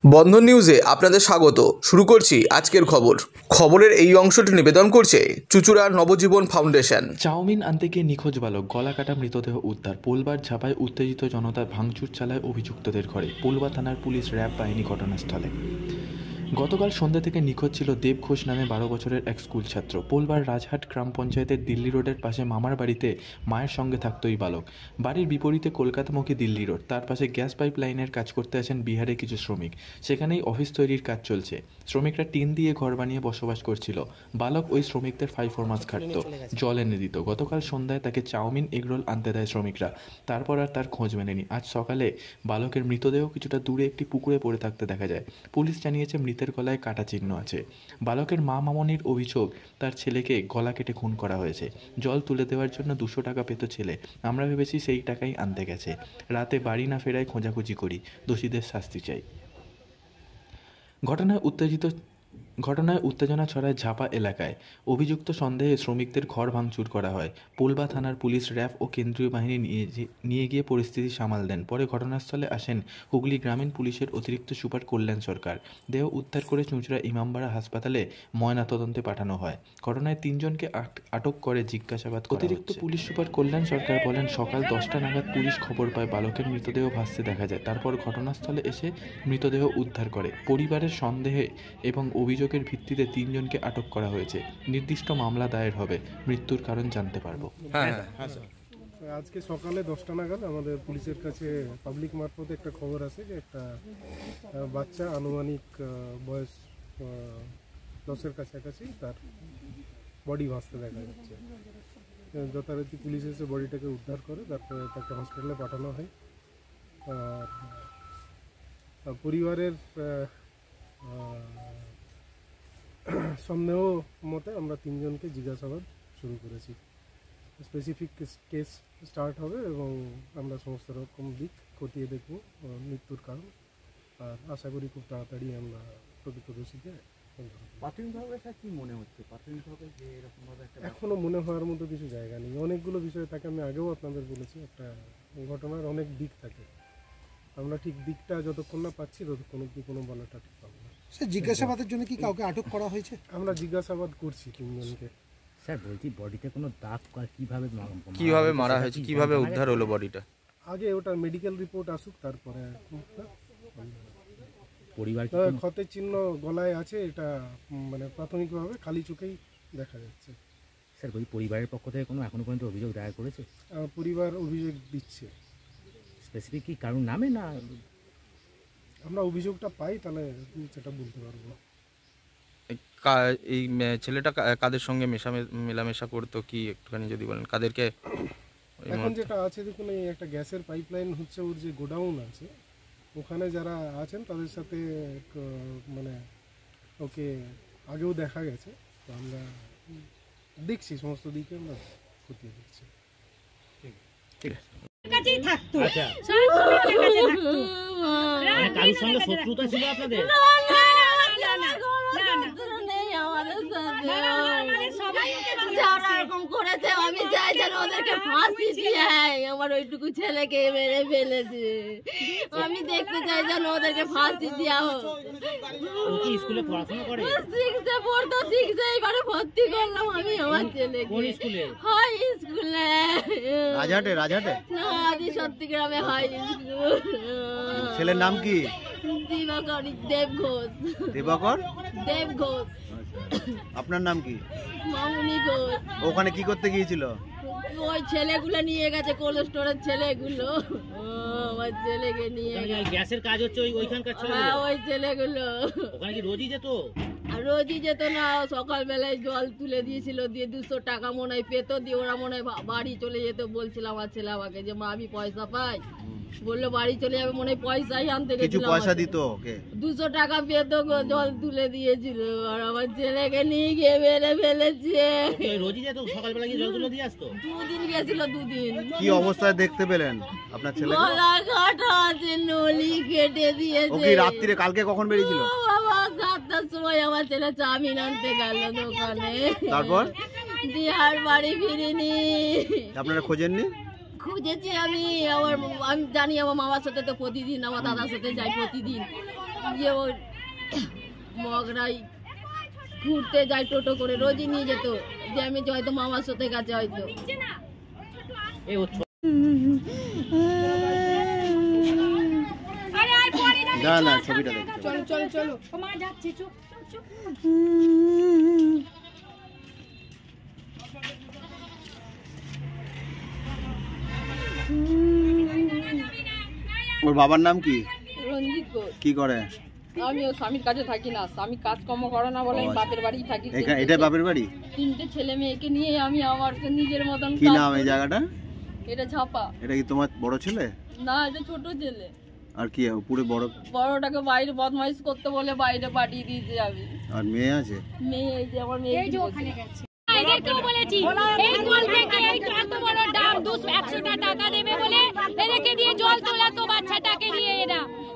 বন্ধন নিউজে আপনাদের স্বাগত। শুরু করছি আজকের খবরের এই অংশটি নিবেদন করছে চুঁচুড়া নবজীবন ফাউন্ডেশন। চাউমিন আনতে গিয়ে নিখোঁজ বালক, গলা কাটা মৃতদেহ উদ্ধার। পোলবার ঝাঁপায় উত্তেজিত জনতা, ভাঙচুর চালায় অভিযুক্তদের ঘরে। পোলবা থানার পুলিশ, র্যাব বাহিনী ঘটনাস্থলে। গতকাল সন্ধ্যা থেকে নিখোঁজ ছিল দেব ঘোষ নামে 12 বছরের এক স্কুল ছাত্র। পোলবার রাজহাট গ্রাম পঞ্চায়েতের দিল্লি রোডের পাশে মামার বাড়িতে মায়ের সঙ্গে থাকত এই বালক। বাড়ির বিপরীতে কলকাতামুখী দিল্লি রোড, তার পাশে গ্যাস পাইপ লাইনের কাজ করতে আসেন বিহারে কিছু শ্রমিক। সেখানেই অফিস তৈরির কাজ চলছে। শ্রমিকরা টিন দিয়ে ঘর বানিয়ে বসবাস করছিল। বালক ওই শ্রমিকদের 5-4 মাস খাটত, জল এনে দিত। গতকাল সন্ধ্যায় তাকে চাউমিন, এগরোল আনতে দেয় শ্রমিকরা। তারপর আর তার খোঁজ মেলেনি। আজ সকালে বালকের মৃতদেহ কিছুটা দূরে একটি পুকুরে পড়ে থাকতে দেখা যায়। পুলিশ জানিয়েছে মৃতের গলায় কাটা চিহ্ন আছে। বালকের মা মামনির অভিযোগ, তার ছেলেকে গলা কেটে খুন করা হয়েছে। জল তুলে দেওয়ার জন্য 200 টাকা পেত ছেলে। আমরা ভেবেছি সেই টাকাই আনতে গেছে। রাতে বাড়ি না ফেরায় খোঁজাখুঁজি করি। দোষীদের শাস্তি চাই। ঘটনায় উত্তেজনা ছড়ায় ঝাপা এলাকায়। অভিযুক্ত সন্দেহে শ্রমিকদের ঘর ভাঙচুর করা হয়। পোলবা থানার পুলিশ, র্যাব ও কেন্দ্রীয় বাহিনী নিয়ে গিয়ে পরিস্থিতি সামাল দেন। পরে ঘটনাস্থলে আসেন হুগলি গ্রামীণ পুলিশের অতিরিক্ত সুপার কল্যাণ সরকার। দেহ উদ্ধার করে চুঁচুড়া ইমামবাড়া হাসপাতালে ময়নাতদন্তে পাঠানো হয়। ঘটনায় 3 জনকে আটক করে জিজ্ঞাসাবাদ করা হচ্ছে। অতিরিক্ত পুলিশ সুপার কল্যাণ সরকার বলেন, সকাল 10টা নাগাদ পুলিশ খবর পায় বালকের মৃতদেহ ভাসতে দেখা যায়। তারপর ঘটনাস্থলে এসে মৃতদেহ উদ্ধার করে। পরিবারের সন্দেহে এবং অভিযোগের ভিত্তিতে 3 জনকে আটক করা হয়েছে। নির্দিষ্ট মামলা দায়ের হবে। মৃত্যুর কারণ জানতে পারবো। আজকে সকালে 10টা নাগাদ আমাদের পুলিশের কাছে পাবলিক মারফতে একটা খবর আছে যে একটা বাচ্চা, আনুমানিক বয়স 10-এর কাছাকাছি, তার বডি ভাসতে দেখা যাচ্ছে। যথারীতি পুলিশ এসে বডিটাকে উদ্ধার করে, তারপরে তাকে হসপিটালে পাঠানো হয়। আর পরিবারের সন্দেহ মতে আমরা 3 জনকে জিজ্ঞাসাবাদ শুরু করেছি। স্পেসিফিক কেস স্টার্ট হবে এবং আমরা সমস্ত রকম দিক খতিয়ে দেখব মৃত্যুর কারণ। আর আশা করি খুব তাড়াতাড়ি আমরা প্রকৃত দোষীকে। প্রাথমিকভাবে কি মনে হচ্ছে, প্রাথমিকভাবে যে এরকমভাবে একটা এখনও মনে হওয়ার মতো কিছু জায়গা নেই। অনেকগুলো বিষয় থাকে, আমি আগেও আপনাদের বলেছি, একটা ঘটনার অনেক দিক থাকে। আমরা ঠিক দিকটা যতক্ষণ না পাচ্ছি ততক্ষণ অব্দি কোনো বলাটা ঠিক পাবো না। স্যার, জিজ্ঞাসাবাদের জন্য কি কাউকে আটক করা হয়েছে? আমরা জিজ্ঞাসাবাদ করছি 3 জনকে। স্যার বলছি, বডিতে কোনো দাগ কিভাবে মারা হয়েছে, কিভাবে উদ্ধার হলো বডিটা? আগে ওটার মেডিকেল রিপোর্ট আসুক, তারপরে পরিবার ক্ষতের চিহ্ন গলায় আছে, এটা মানে প্রাথমিকভাবে খালি চোখেই দেখা যাচ্ছে। স্যার বলছি, পরিবারের পক্ষ থেকে কোনো এখনো পর্যন্ত অভিযোগ দায়ের করেছে? পরিবার অভিযোগ দিচ্ছে। স্পেসিফিক কি কারণ নামে না? আমরা অভিযোগটা পাই, তাহলে সেটা বলতে পারবো। এই ছেলেটা কাদের সঙ্গে মেলামেশা করতো, কি একটুখানি যদি বলেন কাদেরকে? এখন যেটা আছে দেখুন, এই একটা গ্যাসের পাইপলাইন হচ্ছে, ওর যে গোডাউন আছে ওখানে যারা আছেন তাদের সাথে মানে ওকে আগেও দেখা গেছে। তো আমরা দেখছি, সমস্ত দিকে আমরা খতিয়ে দেখছি। কাছেই থাকতো, আচ্ছা, সব সময় কাছে থাকতো। মানে কারোর সঙ্গে শত্রুতা ছিল আপনাদের? আমি চাই যেন ওদেরকে ফাঁসি দিয়ে আমার ওইটুকু ছেলেকে মেরে ফেলেছে। আমি দেখতে চাই যেন ওদেরকে ফাঁসি দেওয়া হোক। স্কুলে পড়াশোনা করে? 6-এ পড়তো, 6-এ এবারে ভর্তি করলাম আমি আমার ছেলেকে। কোন স্কুলে? হাই স্কুলে। রাজহাটে না, আদি সত্যিগ্রামে হাই স্কুল। ছেলের নাম কি? দিবাকর দেব ঘোষ। দেব ঘোষ। আপনার নাম কি? মামুনি ঘোষ। ওখানে কি করতে গিয়েছিল? ওই ছেলেগুলো নিয়ে গেছে, কোল্ড স্টোরের ছেলেগুলো। আমার ছেলেকে নিয়ে গ্যাসের কাজ হচ্ছে ওইখানকার ছেলে? হ্যাঁ, ওই ছেলেগুলো। ওখানে কি রোজই যেত? রোজই যেত না, সকালবেলায় জল তুলে দিয়েছিল, দিয়ে 200 টাকা মনে হয় পেতো, দিয়ে ওরা মনে হয় বাড়ি চলে যেত। বলছিল আমার ছেলে আমাকে যে মা আমি পয়সা পাই, বললো বাড়ি চলে যাবে, মনে হয় পয়সাই আনতে গেছিল। কিছু পয়সা দিত ওকে? 200 টাকা পেতো, জল তুলে দিয়েছিল। আর আমার ছেলেকে নিয়ে গিয়ে মেরে ফেলেছে। রোজই যেত সকালবেলা, গিয়ে জল তুলে দিয়ে আসতো? 2 দিন গেছিল, 2 দিন। কি অবস্থায় দেখতে পেলেন আপনার ছেলে? গলা কাটা আছে, নলি কেটে দিয়েছে। ও কি রাত্রিরে কালকে কখন বেরিয়েছিল? বাবা 7টার সময় আমার ছেলে চাউমিন আনতে গেল দোকানে। তারপর দিয়ে আর বাড়ি ফিরিনি। আপনারা খোঁজেননি? খুঁজেছি আমি জানি আমার মামার সাথে তো প্রতিদিন, আমার দাদার সাথে যাই প্রতিদিন। গিয়ে ওই মগরাই ঘুরতে যায় টোটো করে, রোজই নিয়ে যেত। ড্যামেজ হয়তো মামার সাথে গেছে হয়তো। না না ছবিটা দেখো। চলো চলো চলো মা যাচ্ছে, চুপ চুপ। ওর বাবার নাম কি? রঞ্জিত ঘোষ। কি করে? আমি ওর স্বামীর কাছে থাকি না, স্বামী কাজকর্ম করে না বলে আমি বাপের বাড়ি থাকি। এটা বাপের বাড়ি? 3টে ছেলে মেয়েকে নিয়ে আমি আমার নিজের মতন। কি নাম এই জায়গাটা? এটা ঝাপা। এটা কি তোমার বড় ছেলে? না, এটা ছোট ছেলে। আর কি পুরো বড়টাকে বাইরে বদমাইশ করতে বলে বাইরে পাঠিয়ে দিয়েছে আমি। আর মেয়ে আছে? মেয়ে এই যে আমার মেয়ে ওখানে গেছে। এদেরকেও বলেছি এই কল থেকে এই এত বড় দাম 200-100 টাকা দেবে বলে এদেরকে দিয়ে জল তোলা তো বাচ্চাটাকে দিয়ে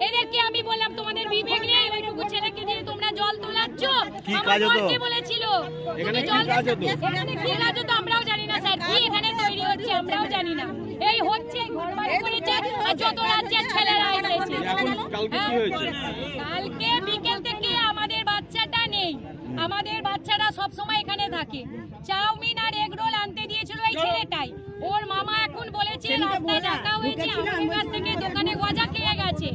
এদেরকে আমি বললাম তোমাদের বিবেক নেই, ওইটুকু ছেলেকে দিয়ে তোমরা জল তোলাচ্ছ। আমার বলকে বলেছিল এখানে কি কাজ হতো? এখানে কি কাজ হতো আমরাও জানি না স্যার, কি এখানে তৈরি হচ্ছে আমরাও জানি না। এই হচ্ছে ঘর বাড়ি করেছে আর যত রাজ্যের ছেলেরা এসেছে। কালকে কি হয়েছে? কালকে বিকেল থেকে আমাদের বাচ্চাটা নেই, আমাদের বাচ্চারা সব সময় এখানে থাকে। চাউমিন আর এগ রোল আনতে দিয়েছিল এই ছেলেটাই। ওর মামা এখন বলেছে রাস্তায় ডাকা হয়েছে, আমাদের কাছ থেকে দোকানে গজা খেয়ে গেছে।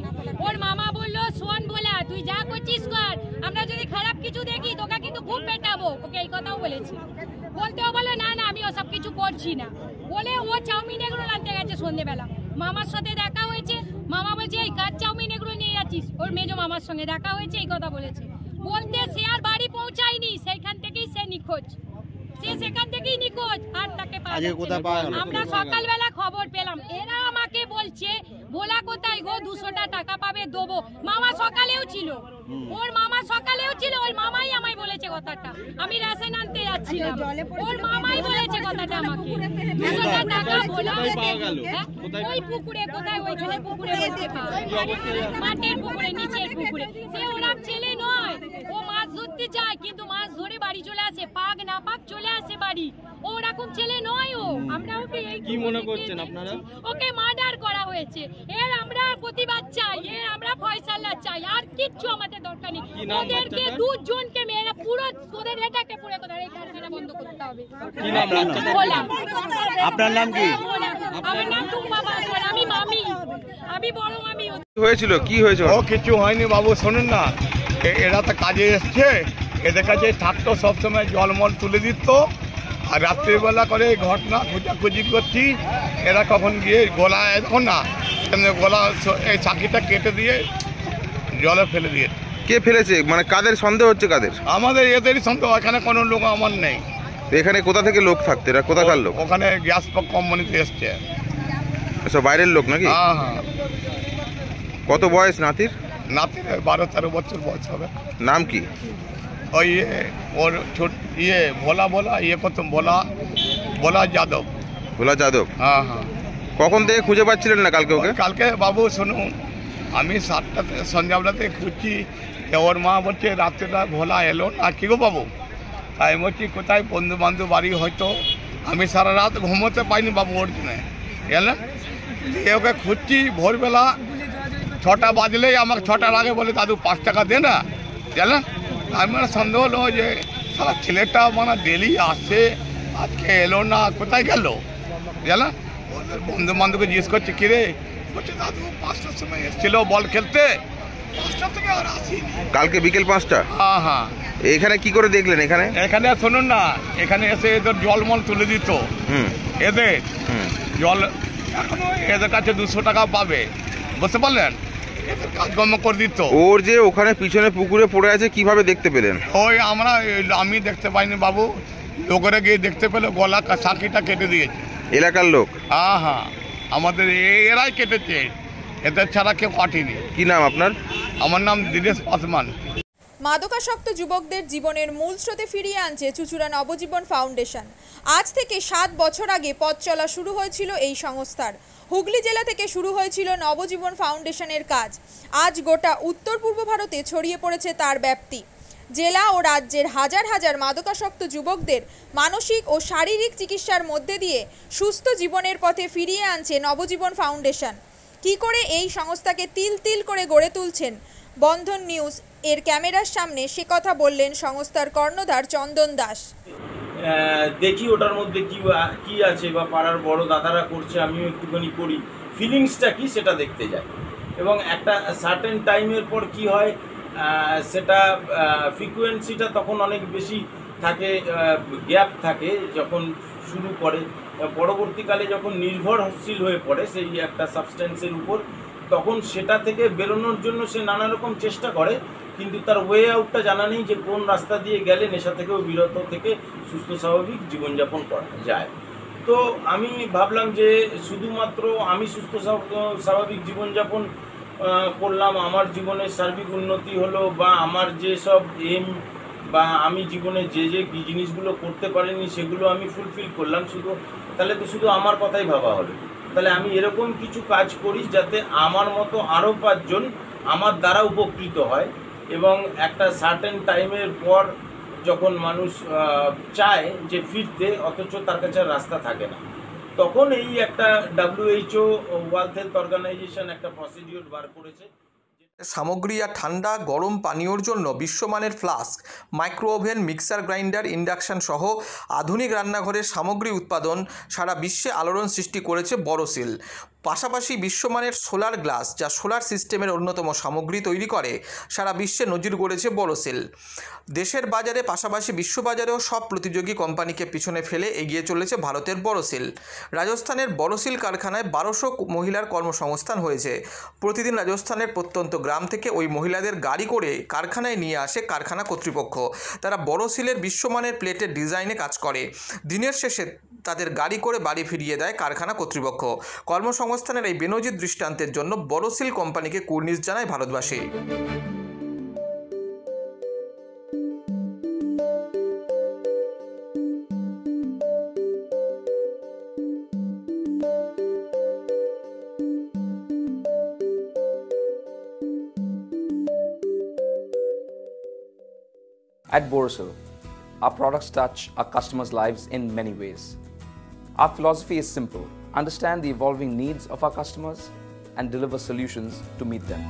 ওর মামা বললো শোন বলা তুই যা করছিস কর, আমরা যদি খারাপ কিছু দেখি তোকে কিন্তু খুব পেটাবো, ওকে এই কথাও বলেছে। বলতেও বলে না না আমি ওসব কিছু করছি না বলে ও চাউমিন এগ রোল আনতে গেছে সন্ধ্যেবেলা। মামার সাথে দেখা হয়েছে, মামা বলছে এই কাজ চাউমিন এগ রোল নিয়ে যাচ্ছিস? ওর মেজো মামার সঙ্গে দেখা হয়েছে, এই কথা বলেছে। বলতে সে আর বাড়ি পৌঁছায়নি, সেইখান থেকেই সে নিখোঁজ। সে সেখান থেকেই নিখোঁজ আর তাকে আমরা সকালবেলা খবর পেলাম। এরা আমাকে বলছে ভোলা কোথায় গো, 200 টাকা পাবে দেবো। মামা সকালেও ছিল, ওর মামা সকালেও ছিল, ওর মামাই আমায় বলেছে কথাটা। আমি রেশন আনতে যাচ্ছিলাম, ওর মামাই বলেছে কথাটা আমাকে। 200 টাকা ভোলা ওই পুকুরে কোথায়, ওইখানে পুকুরে বসে মাঠের পুকুরে, নিচের পুকুরে। সে ওরা ছেলে নয়, ও মাছ ধরতে যায় কিন্তু মাছ ধরে বাড়ি চলে আসে, পাক না পাক চলে আসে বাড়ি। ওরকম ছেলে নয় ও। আমরা ওকে কি মনে করছেন আপনারা? ওকে মার্ডার করা হয়েছে। এর আমরা প্রতিবাদ চাই, এর আমরা ফয়সালা চাই, আর কিচ্ছু আমাদের দরকার নেই। ওদেরকে 2 জনকে মেয়েরা পুরো ওদের এটাকে পুরো করে এই কারখানা বন্ধ করতে হবে। কি নাম বললাম? আপনার নাম কি? আমার নাম টুম্পা বাসন, আমি মামি, আমি বড় মামি। হয়েছিল কি হয়েছিল? ও কিছু হয়নি বাবু, শোনেন না, এরা তো কাজে এসছে, এদের কাছে থাকতো সবসময় জলমল তুলে দিত। আর রাত্রিবেলা করে এই ঘটনা খোঁজাখুঁজি করছি, এরা কখন গিয়ে গলা এখন না গলা এই চাকিটা কেটে দিয়ে জলে ফেলে দিয়ে। কে ফেলেছে? মানে কাদের সন্দেহ হচ্ছে? কাদের? আমাদের এদেরই সন্দেহ, এখানে কোনো লোক আমার নেই। এখানে কোথা থেকে লোক থাকতে? এরা কোথাকার লোক? ওখানে গ্যাস কোম্পানিতে এসছে। আচ্ছা, বাইরের লোক নাকি? হ্যাঁ হ্যাঁ। কত বয়স নাতির? নাতির 12-13 বছর বয়স হবে। নাম কি? ওই ওর ছোট ভোলা কত ভোলা যাদব। ভোলা যাদব? হ্যাঁ হ্যাঁ। কখন থেকে খুঁজে পাচ্ছিলেন না কালকে ওকে? কালকে বাবু শুনুন, আমি 7টাতে সন্ধ্যাবেলাতে খুঁজছি, ওর মা বলছে রাত্রেটা ভোলা এলো না কি গো বাবু। তাই বলছি কোথায় বন্ধু বান্ধব বাড়ি হয়তো। আমি সারা রাত ঘুমোতে পাইনি বাবু ওর জন্য, জানেন। ওকে খুঁজছি ভোরবেলা 6টা বাজলেই আমাকে 6টার আগে বলে দাদু 5 টাকা দে না, জানেন। আমার সন্দেহ হলো যে সারা ছেলেটা মানে ডেলি আসছে, আজকে এলো না, কোথায় গেল, জানেন। ওদের বন্ধু বান্ধবকে জিজ্ঞেস করছে কিরে, বলছে দাদু 5টার সময় এসেছিল বল খেলতে, 5টা থেকে আর আসিনি। কালকে বিকেল 5টা? হ্যাঁ হ্যাঁ। এখানে কি করে দেখলেন? এখানে শুনুন না, এখানে এসে এদের জলমল তুলে দিত। এদের জল এখনো এদের কাছে 200 টাকা পাবে, বুঝতে পারলেন। এদের কাজকর্ম করে দিত। ওর যে ওখানে পিছনে পুকুরে পড়ে আছে কিভাবে দেখতে পেলেন? ওই আমি দেখতে পাইনি বাবু, লোকেরা গিয়ে দেখতে পেলে গলা সাকিটা কেটে দিয়েছে। এলাকার লোক? হ্যাঁ হ্যাঁ, আমাদের এরাই কেটেছে, এদের ছাড়া কেউ কাটেনি। কি নাম আপনার? আমার নাম দিনেশ পাসওয়ান। মাদকাসক্ত যুবকদের জীবনের মূল স্রোতে ফিরিয়ে আনছে চুঁচুড়া নবজীবন ফাউন্ডেশন। আজ থেকে 7 বছর আগে পথ চলা শুরু হয়েছিল এই সংস্থার। হুগলি জেলা থেকে শুরু হয়েছিল নবজীবন ফাউন্ডেশনের কাজ। আজ গোটা উত্তর পূর্ব ভারতে ছড়িয়ে পড়েছে তার ব্যাপ্তি। জেলা ও রাজ্যের হাজার হাজার মাদকাসক্ত যুবকদের মানসিক ও শারীরিক চিকিৎসার মধ্যে দিয়ে সুস্থ জীবনের পথে ফিরিয়ে আনছে নবজীবন ফাউন্ডেশন। কী করে এই সংস্থাকে তিল তিল করে গড়ে তুলছেন বন্ধন নিউজ এর ক্যামেরার সামনে সে কথা বললেন সংস্থার কর্ণধার চন্দন দাস। দেখি ওটার মধ্যে কি আছে বা পাড়ার বড় দাদারা করছে, আমিও একটুখানি করি, ফিলিংসটা কি সেটা দেখতে যাই। এবং একটা সার্টেন টাইমের পর কি হয়, সেটা ফ্রিকোয়েন্সিটা তখন অনেক বেশি থাকে, গ্যাপ থাকে যখন শুরু করে, পরবর্তীকালে যখন নির্ভরশীল হয়ে পড়ে সেই একটা সাবস্টেন্সের উপর, তখন সেটা থেকে বেরোনোর জন্য সে নানা রকম চেষ্টা করে, কিন্তু তার ওয়ে আউটটা জানা নেই যে কোন রাস্তা দিয়ে গেলে নেশা থেকেও বিরত থেকে সুস্থ স্বাভাবিক জীবনযাপন করা যায়। তো আমি ভাবলাম যে শুধুমাত্র আমি সুস্থ স্বাভাবিক জীবনযাপন করলাম, আমার জীবনের সার্বিক উন্নতি হলো, বা আমার যেসব এম বা আমি জীবনে যে জিনিসগুলো করতে পারিনি সেগুলো আমি ফুলফিল করলাম, তাহলে তো শুধু আমার কথাই ভাবা হলো। তাহলে আমি এরকম কিছু কাজ করি যাতে আমার মতো আরও 5 জন আমার দ্বারা উপকৃত হয়, এবং একটা সার্টেন টাইমের পর যখন মানুষ চায় যে ফিরতে, অথচ তার কাছে রাস্তা থাকে না, তখন এই একটা WHO ওয়ার্ল্ড হেলথ অর্গানাইজেশন একটা প্রসিডিওর বার করেছে। সামগ্রী আর ঠান্ডা গরম পানীয়র জন্য বিশ্বমানের flask, micro oven, mixer grinder, induction সহ আধুনিক রান্নাঘরের সামগ্রী উৎপাদন সারা বিশ্বে আলোড়ন সৃষ্টি করেছে বোরোসিল। পাশাপাশি বিশ্বমানের সোলার গ্লাস, যা সোলার সিস্টেমের অন্যতম সামগ্রী তৈরি করে, সারা বিশ্বে নজির গড়েছে বোরোসিল। দেশের বাজারে পাশাপাশি বিশ্ববাজারেও সব প্রতিযোগী কোম্পানিকে পিছনে ফেলে এগিয়ে চলেছে ভারতের বোরোসিল। রাজস্থানের বোরোসিল কারখানায় 1200 মহিলার কর্মসংস্থান হয়েছে। প্রতিদিন রাজস্থানের প্রত্যন্ত গ্রাম থেকে ওই মহিলাদের গাড়ি করে কারখানায় নিয়ে আসে কারখানা কর্তৃপক্ষ। তারা বোরোসিলের বিশ্বমানের প্লেটের ডিজাইনে কাজ করে। দিনের শেষে তাদের গাড়ি করে বাড়ি ফিরিয়ে দেয় কারখানা কর্তৃপক্ষ। কর্মসংস্থানের এই বেনজির দৃষ্টান্তের জন্য বোরোসিল কোম্পানিকে কুর্নিশ জানায় ভারতবাসী। At Borosil, our products touch our customers' lives in many ways. Our philosophy is simple: understand the evolving needs of our customers and deliver solutions to meet them.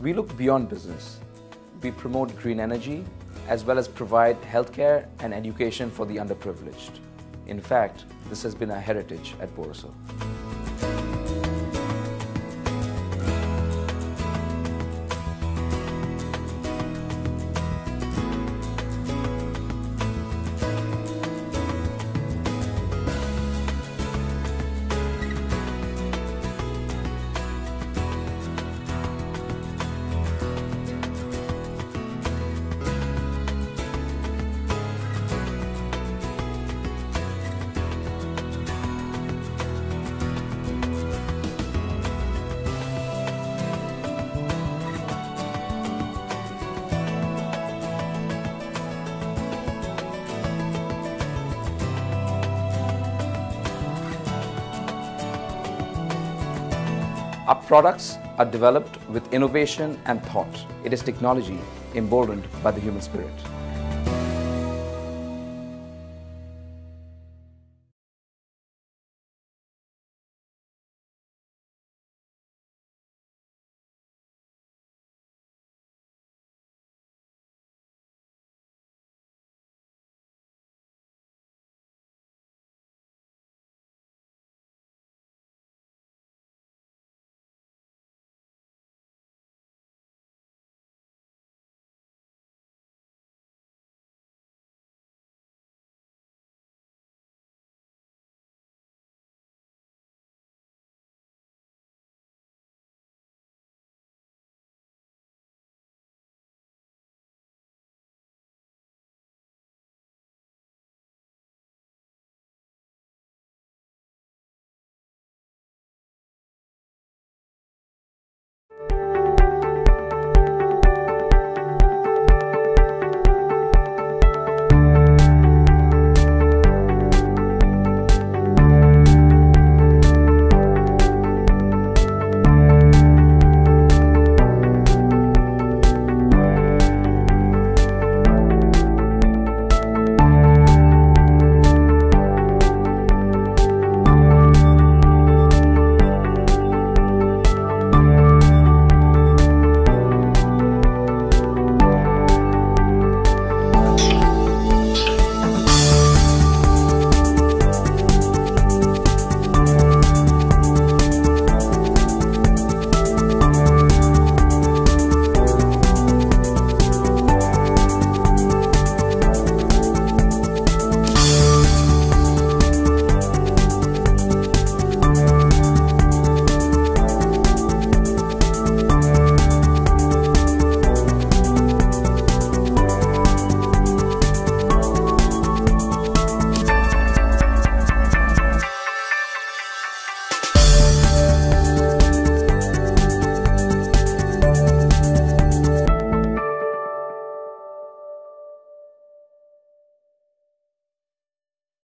We look beyond business. We promote green energy as well as provide healthcare and education for the underprivileged. In fact, this has been our heritage at Borosil. Our products are developed with innovation and thought. It is technology emboldened by the human spirit.